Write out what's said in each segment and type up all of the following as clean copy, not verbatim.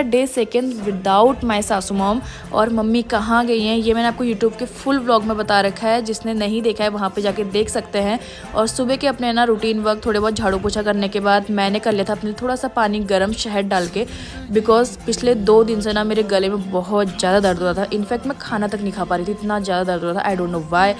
Day second without my सासू mom. और mummy कहाँ गई हैं ये मैंने आपको यूट्यूब के फुल व्लॉग में बता रखा है, जिसने नहीं देखा है वहाँ पे जाके देख सकते हैं। और सुबह के अपने ना रूटीन वर्क थोड़े बहुत झाड़ू पोछा करने के बाद मैंने कर लिया था अपने थोड़ा सा पानी गर्म शहद डाल के, बिकॉज पिछले 2 दिन से ना मेरे गले में बहुत ज़्यादा दर्द हो रहा था। इनफैक्ट मैं खाना तक नहीं खा पा रही थी, इतना ज़्यादा दर्द हो रहा था, आई डोंट नो वाई।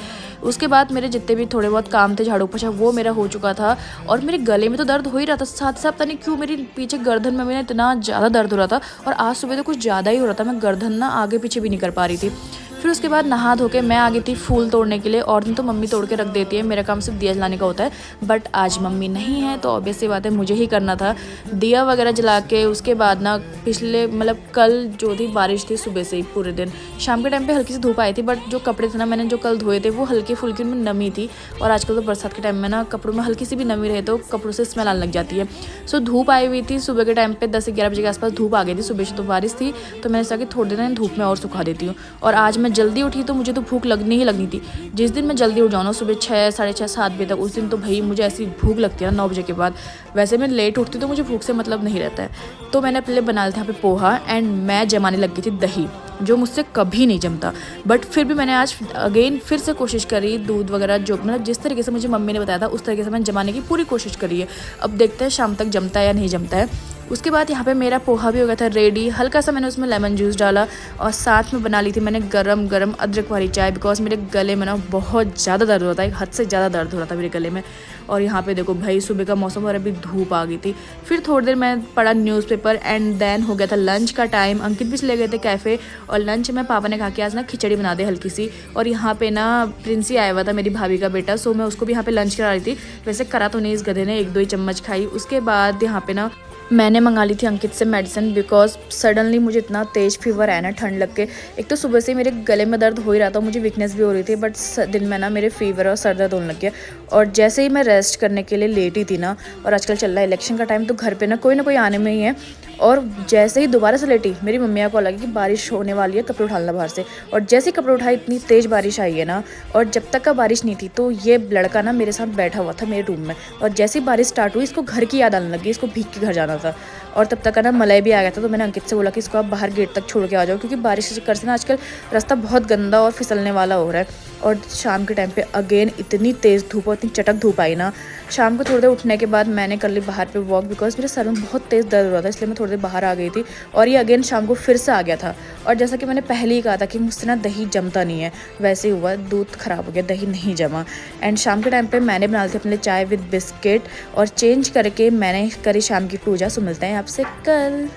उसके बाद मेरे जितने भी थोड़े बहुत काम थे झाड़ू पोछा वो मेरा हो चुका था, और मेरे गले में तो दर्द हो ही रहा था, साथ साथ पता नहीं क्यों मेरी पीछे गर्दन में मेरा इतना ज़्यादा दर्द हो रहा था। और आज सुबह तो कुछ ज़्यादा ही हो रहा था, मैं गर्दन ना आगे पीछे भी नहीं कर पा रही थी। फिर उसके बाद नहा धो के मैं आ गई थी फूल तोड़ने के लिए। और दिन तो मम्मी तोड़ के रख देती है, मेरा काम सिर्फ दिया जलाने का होता है, बट आज मम्मी नहीं है तो ऑब्वियस सी बात है मुझे ही करना था। दिया वगैरह जला के उसके बाद ना पिछले मतलब कल जो थी बारिश थी सुबह से ही पूरे दिन, शाम के टाइम पे हल्की सी धूप आई थी, बट जो कपड़े थे ना मैंने जो कल धोए थे वो हल्के फुल्के में नमी थी। और आजकल तो बरसात के टाइम में ना कपड़ों में हल्की सी भी नमी रहे तो कपड़ों से स्मेल आने लग जाती है। सो धूप आई हुई थी सुबह के टाइम पे 10-11 बजे के आसपास धूप आ गई थी, सुबह से तो बारिश थी, तो मैंने सोचा कि थोड़ी देर धूप में और सुखा देती हूँ। और आज मैं जल्दी उठी तो मुझे तो भूख लगनी ही लगनी थी। जिस दिन मैं जल्दी उठ जाऊँ ना सुबह 6, साढ़े 6, 7 बजे तक, उस दिन तो भाई मुझे ऐसी भूख लगती है ना 9 बजे के बाद। वैसे मैं लेट उठती तो मुझे भूख से मतलब नहीं रहता है। तो मैंने पहले बना लिया था यहाँ पे पोहा, एंड मैं जमाने लग गई थी दही, जो मुझसे कभी नहीं जमता। बट फिर भी मैंने आज अगेन फिर से कोशिश करी, दूध वगैरह जो मतलब जिस तरीके से मुझे मम्मी ने बताया था उस तरीके से मैंने जमाने की पूरी कोशिश करी है। अब देखते हैं शाम तक जमता है या नहीं जमता है। उसके बाद यहाँ पे मेरा पोहा भी हो गया था रेडी। हल्का सा मैंने उसमें लेमन जूस डाला और साथ में बना ली थी मैंने गरम गरम अदरक वाली चाय, बिकॉज मेरे गले में ना बहुत ज़्यादा दर्द होता है, एक हद से ज़्यादा दर्द हो रहा था मेरे गले में। और यहाँ पे देखो भाई सुबह का मौसम और अभी धूप आ गई थी। फिर थोड़ी देर मैं पढ़ा न्यूज़पेपर, एंड देन हो गया था लंच का टाइम। अंकित भी चले गए थे कैफ़े, और लंच में पापा ने कहा कि आज ना खिचड़ी बना दे हल्की सी। और यहाँ पे ना प्रिंसी आया हुआ था, मेरी भाभी का बेटा, सो मैं उसको भी यहाँ पे लंच करा रही थी। वैसे करा तो नहीं, इस गधे ने 1-2 ही चम्मच खाई। उसके बाद यहाँ पे ना मैंने मंगा ली थी अंकित से मेडिसिन, बिकॉज सडनली मुझे इतना तेज़ फीवर आया ना ठंड लग के। एक तो सुबह से मेरे गले में दर्द हो ही रहा था, मुझे वीकनेस भी हो रही थी, बट दिन में ना मेरे फीवर और सर दर्द होने लग गया। और जैसे ही मैं रेस्ट करने के लिए लेटी थी ना, और आजकल चल रहा है इलेक्शन का टाइम, तो घर पे ना कोई आने में ही है। और जैसे ही दोबारा से लेटी, मेरी मम्मी को लगी कि बारिश होने वाली है, कपड़े उठा लेना बाहर से। और जैसे ही कपड़े उठाए इतनी तेज़ बारिश आई है ना, और जब तक का बारिश नहीं थी तो ये लड़का ना मेरे साथ बैठा हुआ था मेरे रूम में। और जैसे ही बारिश स्टार्ट हुई इसको घर की याद आने लगी, इसको भीग के घर जाना था। और तब तक का ना मलय भी आ गया था, तो मैंने अंकित से बोला कि इसको आप बाहर गेट तक छोड़ के आ जाओ, क्योंकि बारिश के चक्कर से ना आजकल रास्ता बहुत गंदा और फिसलने वाला हो रहा है। और शाम के टाइम पे अगेन इतनी तेज़ धूप और इतनी चटक धूप आई ना, शाम को थोड़ी देर उठने के बाद मैंने कर ली बाहर पे वॉक, बिकॉज मेरे सर में बहुत तेज़ दर्द हो रहा था, इसलिए मैं थोड़ी देर बाहर आ गई थी। और ये अगेन शाम को फिर से आ गया था। और जैसा कि मैंने पहले ही कहा था कि मुझसे ना दही जमता नहीं है, वैसे ही हुआ, दूध ख़राब हो गया, दही नहीं जमा। एंड शाम के टाइम पे मैंने बना ली थी अपने लिए चाय विद बिस्किट, और चेंज करके मैंने करी शाम की पूजा। सो मिलते हैं आपसे कल।